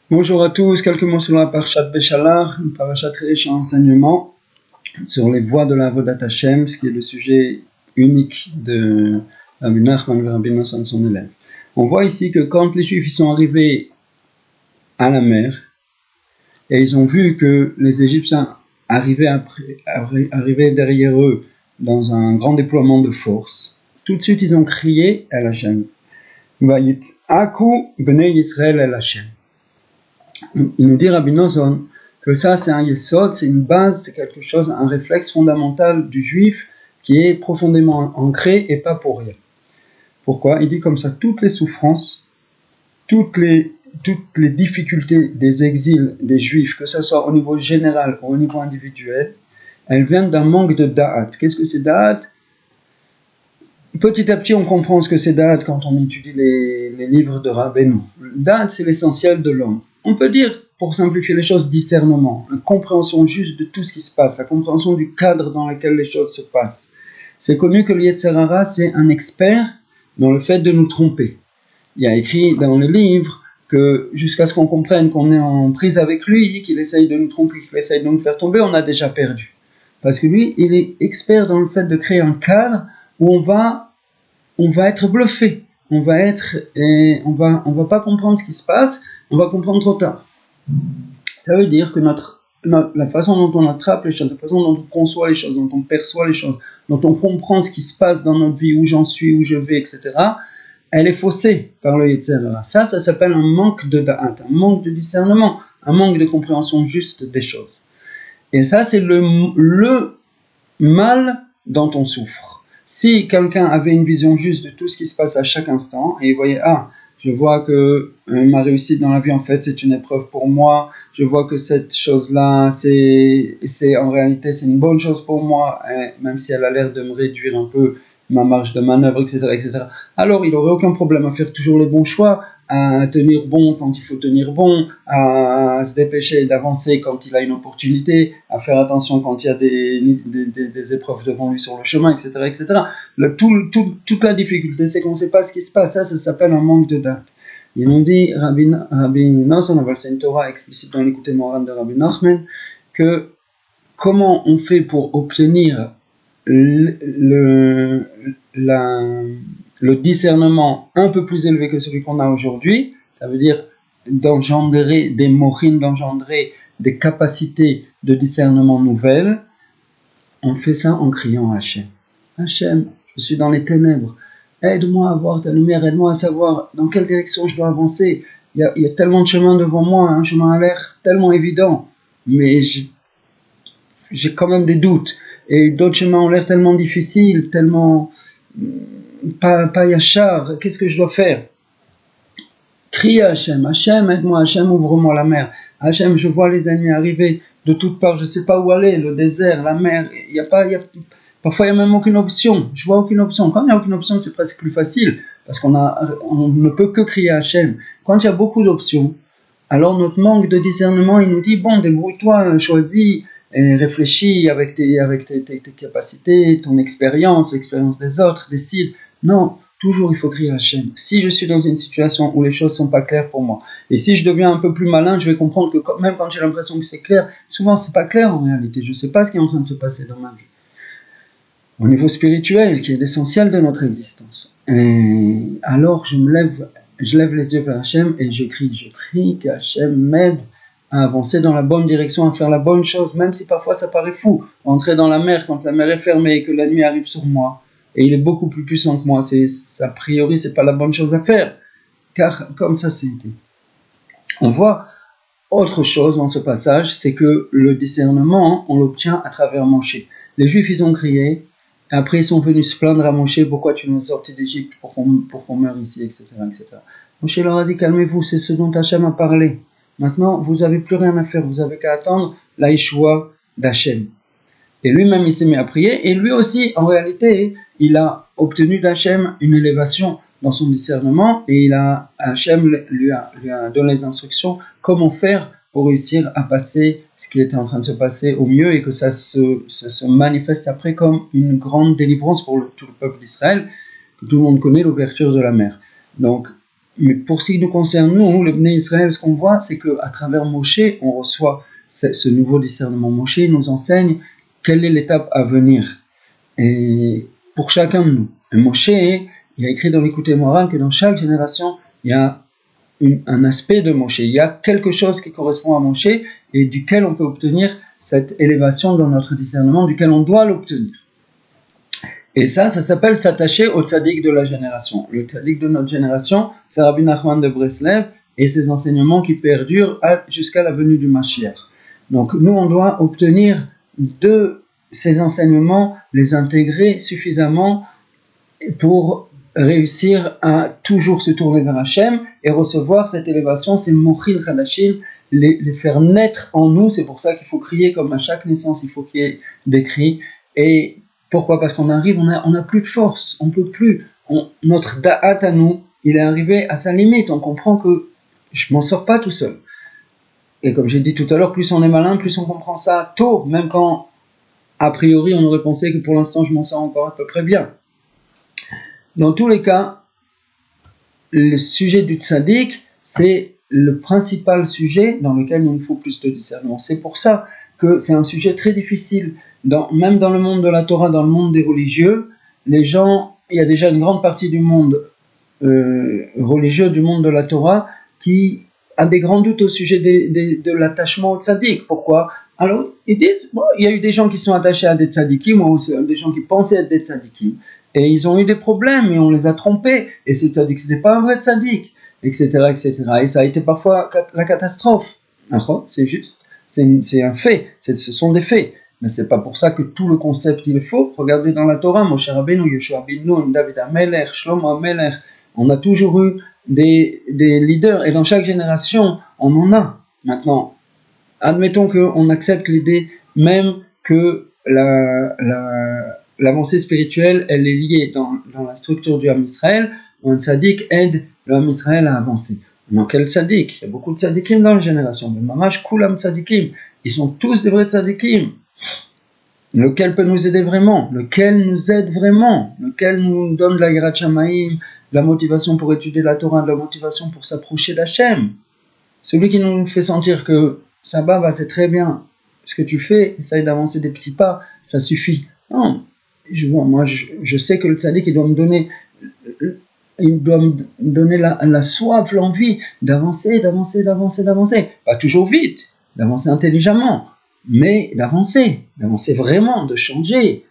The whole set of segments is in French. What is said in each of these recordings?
Bonjour à tous, quelques mots sur la Parashat Béchalach, une parashat riche en enseignements sur les voies de la Avodat Hashem, ce qui est le sujet unique de Rabbi Nachman et Rabbi Nosson, son élève. On voit ici que quand les Juifs sont arrivés à la mer, et ils ont vu que les Égyptiens arrivaient derrière eux dans un grand déploiement de force, tout de suite ils ont crié à Hashem. Vayit'aku bnei Yisrael el Hashem. Il nous dit Rabbi Nosson que ça c'est un yesod, c'est une base, c'est quelque chose, un réflexe fondamental du juif qui est profondément ancré et pas pour rien. Pourquoi ? Il dit comme ça, toutes les souffrances, toutes les difficultés des exils des juifs, que ce soit au niveau général ou au niveau individuel, elles viennent d'un manque de da'at. Qu'est-ce que c'est da'at ? Petit à petit on comprend ce que c'est da'at quand on étudie les livres de Rabbeinu. Da'at c'est l'essentiel de l'homme. On peut dire, pour simplifier les choses, discernement, la compréhension juste de tout ce qui se passe, la compréhension du cadre dans lequel les choses se passent. C'est connu que le Yetzer Hara, c'est un expert dans le fait de nous tromper. Il y a écrit dans le livre que jusqu'à ce qu'on comprenne qu'on est en prise avec lui, qu'il essaye de nous tromper, qu'il essaye de nous faire tomber, on a déjà perdu. Parce que lui, il est expert dans le fait de créer un cadre où on va être bluffé. On va pas comprendre ce qui se passe, on va comprendre trop tard. Ça veut dire que la façon dont on attrape les choses, la façon dont on conçoit les choses, dont on perçoit les choses, dont on comprend ce qui se passe dans notre vie, où j'en suis, où je vais, etc., elle est faussée par le Yetzer Hara. Ça s'appelle un manque de da'at, un manque de discernement, un manque de compréhension juste des choses. Et ça, c'est le mal dont on souffre. Si quelqu'un avait une vision juste de tout ce qui se passe à chaque instant, et il voyait, je vois que ma réussite dans la vie, en fait, c'est une épreuve pour moi, je vois que cette chose-là, c'est en réalité, c'est une bonne chose pour moi, même si elle a l'air de me réduire un peu ma marge de manœuvre, etc., etc. Alors, il n'aurait aucun problème à faire toujours les bons choix, à tenir bon quand il faut tenir bon, à se dépêcher d'avancer quand il a une opportunité, à faire attention quand il y a des épreuves devant lui sur le chemin, etc., etc. Toute la difficulté, c'est qu'on ne sait pas ce qui se passe. Ça s'appelle un manque de date. Il nous dit, Rabbi Nosson, c'est une Torah explicite dans l'écoute morale de Rabbi Nachman, que comment on fait pour obtenir le discernement un peu plus élevé que celui qu'on a aujourd'hui, ça veut dire d'engendrer des mochines, d'engendrer des capacités de discernement nouvelles. On fait ça en criant à Hachem. Hachem, je suis dans les ténèbres, aide-moi à voir ta lumière, aide-moi à savoir dans quelle direction je dois avancer. Il y a tellement de chemins devant moi, un chemin a l'air tellement évident, mais j'ai quand même des doutes. Et d'autres chemins ont l'air tellement difficiles, tellement pas yachar. Qu'est-ce que je dois faire ? Crie à Hachem, Hachem aide-moi, Hachem ouvre-moi la mer. Hachem, je vois les ennemis arriver de toutes parts, je ne sais pas où aller, le désert, la mer, parfois il n'y a même aucune option, je vois aucune option. Quand il n'y a aucune option, c'est presque plus facile, parce qu'on ne peut que crier à Hachem. Quand il y a beaucoup d'options, alors notre manque de discernement, il nous dit, bon, débrouille-toi, choisis, et réfléchis avec tes capacités, ton expérience, l'expérience des autres, décide. Non, toujours il faut crier à Hachem. Si je suis dans une situation où les choses ne sont pas claires pour moi, et si je deviens un peu plus malin, je vais comprendre que même quand j'ai l'impression que c'est clair, souvent c'est pas clair en réalité, je ne sais pas ce qui est en train de se passer dans ma vie. Au niveau spirituel, qui est l'essentiel de notre existence. Et alors je lève les yeux vers Hachem et je crie que Hachem m'aide à avancer dans la bonne direction, à faire la bonne chose, même si parfois ça paraît fou. Entrer dans la mer quand la mer est fermée et que la nuit arrive sur moi, et il est beaucoup plus puissant que moi, a priori c'est pas la bonne chose à faire, car comme ça c'est dit. On voit autre chose dans ce passage, c'est que le discernement, on l'obtient à travers Moshe. Les Juifs ils ont crié, et après ils sont venus se plaindre à Moshe, pourquoi tu nous as sortis d'Égypte pour qu'on meure ici, etc., etc. Moshe leur a dit, calmez-vous, c'est ce dont Hachem a parlé. Maintenant, vous n'avez plus rien à faire, vous n'avez qu'à attendre la Yeshua d'Hachem. Et lui-même, il s'est mis à prier, et lui aussi, en réalité, il a obtenu d'Hachem une élévation dans son discernement, et Hachem lui a donné les instructions comment faire pour réussir à passer ce qui était en train de se passer au mieux, et que ça se manifeste après comme une grande délivrance pour tout le peuple d'Israël, que tout le monde connaît, l'ouverture de la mer. Donc, Mais pour ce qui nous concerne, nous, les Bnei Israël, ce qu'on voit, c'est qu'à travers Moshe, on reçoit ce nouveau discernement. Moshe nous enseigne quelle est l'étape à venir. Et pour chacun de nous. Et Moshe, il a écrit dans l'Écoute Moral que dans chaque génération, il y a un aspect de Moshe. Il y a quelque chose qui correspond à Moshe et duquel on peut obtenir cette élévation dans notre discernement, duquel on doit l'obtenir. Et ça s'appelle s'attacher au tzaddik de la génération. Le tzaddik de notre génération, c'est Rabbi Nachman de Breslev et ses enseignements qui perdurent jusqu'à la venue du Mashiach. Donc nous, on doit obtenir de ces enseignements, les intégrer suffisamment pour réussir à toujours se tourner vers Hachem et recevoir cette élévation, ces mochil chadashim, les faire naître en nous. C'est pour ça qu'il faut crier comme à chaque naissance, il faut qu'il y ait des cris. Et pourquoi ? Parce qu'on arrive, on n'a plus de force, on peut plus. Notre da'at à nous, il est arrivé à sa limite. On comprend que je m'en sors pas tout seul. Et comme j'ai dit tout à l'heure, plus on est malin, plus on comprend ça tôt, même quand a priori on aurait pensé que pour l'instant je m'en sors encore à peu près bien. Dans tous les cas, le sujet du tzaddik, c'est le principal sujet dans lequel il nous faut plus de discernement. C'est pour ça que c'est un sujet très difficile. Même dans le monde de la Torah, dans le monde des religieux, les gens, il y a déjà une grande partie du monde religieux, du monde de la Torah, qui a des grands doutes au sujet de l'attachement au tzaddik. Pourquoi ? Alors, ils disent, bon, il y a eu des gens qui sont attachés à des tzaddikim, ou des gens qui pensaient être des tzaddikim, et ils ont eu des problèmes, et on les a trompés, et ce tzaddik, ce n'était pas un vrai tzaddik, etc., etc. Et ça a été parfois la catastrophe. C'est juste, c'est un fait, ce sont des faits. Mais c'est pas pour ça que tout le concept il est faux. Regardez dans la Torah, Moshe Rabbeinu, Yoshua ben Nun, David HaMelech, Shlomo HaMelech, on a toujours eu des leaders, et dans chaque génération, on en a. Maintenant, admettons qu'on accepte l'idée même que l'avancée spirituelle, elle est liée dans la structure du Ham Israël, où un tzaddik aide le Ham Israël à avancer. Dans quel tzaddik ? Il y a beaucoup de tzaddikim dans la génération. Le mamash kulam tzaddikim. Ils sont tous des vrais tzaddikim. Lequel peut nous aider vraiment ? Lequel nous aide vraiment ? Lequel nous donne de la yirat shamayim, de la motivation pour étudier la Torah, de la motivation pour s'approcher d'Hachem ? Celui qui nous fait sentir que ça va, c'est très bien, ce que tu fais, essaye d'avancer des petits pas, ça suffit. Non, je sais que le tzaddik, il doit me donner la soif, l'envie d'avancer. Pas toujours vite, d'avancer intelligemment, mais d'avancer vraiment, de changer.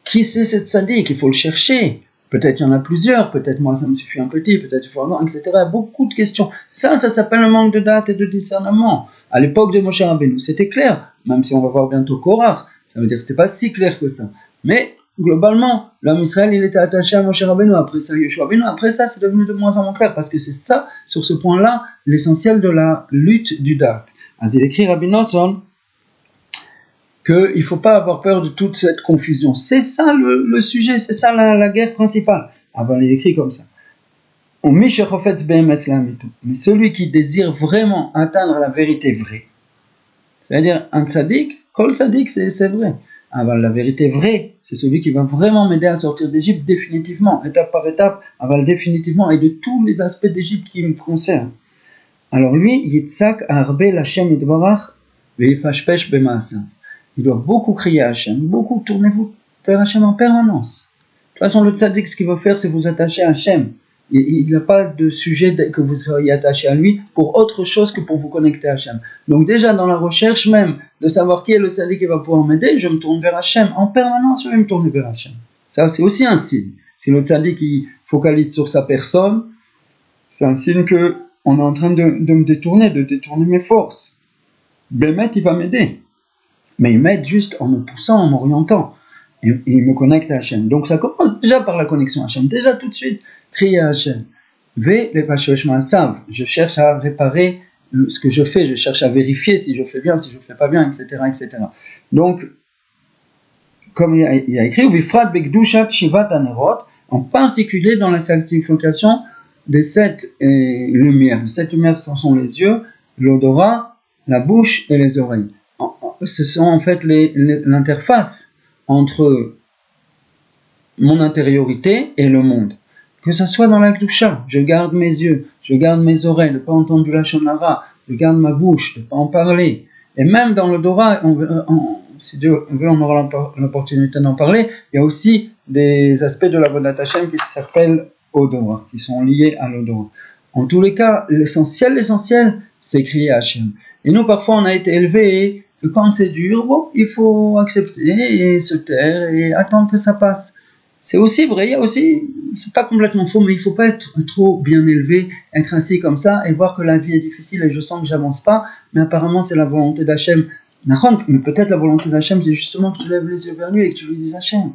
Qui c'est ce tzaddik ? Il faut le chercher. Peut-être il y en a plusieurs, peut-être moi ça me suffit un petit, peut-être il faut avoir, etc. Beaucoup de questions. Ça s'appelle le manque de date et de discernement. À l'époque de Moshe Rabbeinu, c'était clair, même si on va voir bientôt Korach, ça veut dire que c'était pas si clair que ça. Mais globalement, l'homme Israël, il était attaché à Moshe Rabbeinu, après ça Yoshua ben Nun, après ça c'est devenu de moins en moins clair, parce que c'est ça, sur ce point-là, l'essentiel de la lutte du date. As il écrit Rabbi Nosson, qu'il ne faut pas avoir peur de toute cette confusion. C'est ça le sujet, c'est ça la guerre principale. Avant, il écrit comme ça. Mais celui qui désire vraiment atteindre la vérité vraie, c'est-à-dire un tzaddik, kol tzaddik, c'est vrai. Avant, la vérité vraie, c'est celui qui va vraiment m'aider à sortir d'Égypte définitivement, étape par étape, avant définitivement, et de tous les aspects d'Égypte qui me concernent. Alors lui, Yitzhak arbe l'Hashem idvarach ve'yifashpesh b'maasa. Il doit beaucoup crier à Hachem, beaucoup tournez-vous vers Hachem en permanence. De toute façon, le tzaddik, ce qu'il va faire, c'est vous attacher à Hachem. Il n'a pas de sujet que vous soyez attaché à lui pour autre chose que pour vous connecter à Hachem. Donc déjà, dans la recherche même de savoir qui est le tzaddik qui va pouvoir m'aider, je me tourne vers Hachem. En permanence, je vais me tourner vers Hachem. Ça, c'est aussi un signe. Si le tzaddik qui focalise sur sa personne, c'est un signe que on est en train de me détourner, de détourner mes forces. Bémet, il va m'aider. Mais il m'aide juste en me poussant, en m'orientant. Et il me connecte à Hachem. Donc ça commence déjà par la connexion à Hachem. Déjà tout de suite, crier à Hachem. Je cherche à réparer ce que je fais. Je cherche à vérifier si je fais bien, si je ne fais pas bien, etc., etc. Donc, comme il y a écrit, en particulier dans la sanctification des 7 lumières. Les 7 lumières, ce sont les yeux, l'odorat, la bouche et les oreilles. Ce sont en fait l'interface entre mon intériorité et le monde. que ce soit dans la Kedusha, je garde mes yeux, je garde mes oreilles, de ne pas entendre du Lachon Hara, je garde ma bouche, de ne pas en parler. Et même dans le Dora, si Dieu veut, on aura l'opportunité d'en parler, il y a aussi des aspects de la Vodat Hashem qui s'appellent Odora, qui sont liés à l'Odora. En tous les cas, l'essentiel, c'est crier à Hashem. Et nous, parfois, on a été élevés que quand c'est dur, bon, il faut accepter et se taire et attendre que ça passe. C'est aussi vrai, il y a aussi, c'est pas complètement faux, mais il faut pas être trop bien élevé, être assis comme ça et voir que la vie est difficile et je sens que j'avance pas, mais apparemment c'est la volonté d'Hachem. Mais peut-être la volonté d'Hachem, c'est justement que tu lèves les yeux vers lui et que tu lui dises Hachem.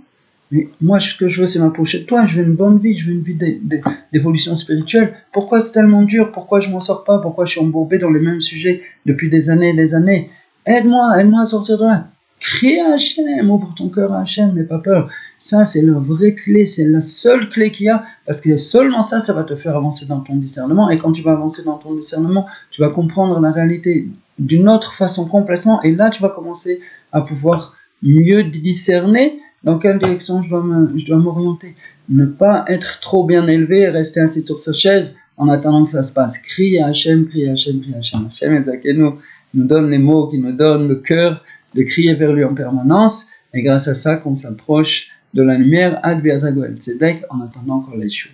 Mais moi, ce que je veux, c'est m'approcher de toi, je veux une bonne vie, je veux une vie d'évolution spirituelle. Pourquoi c'est tellement dur? Pourquoi je m'en sors pas? Pourquoi je suis embourbé dans les mêmes sujets depuis des années et des années? Aide-moi à sortir de là. Crie à Hachem, ouvre ton cœur à Hachem, n'aie pas peur. Ça, c'est la vraie clé, c'est la seule clé qu'il y a, parce que seulement ça va te faire avancer dans ton discernement, et quand tu vas avancer dans ton discernement, tu vas comprendre la réalité d'une autre façon complètement, et là, tu vas commencer à pouvoir mieux discerner dans quelle direction je dois m'orienter. Ne pas être trop bien élevé et rester assis sur sa chaise en attendant que ça se passe. Crie à Hachem, crie à Hachem, crie à Hachem. Hachem Ezakenu nous donne les mots, qui nous donne le cœur de crier vers lui en permanence, et grâce à ça qu'on s'approche de la lumière, Ad Be'at HaGoel Tzedek, en attendant encore les choses.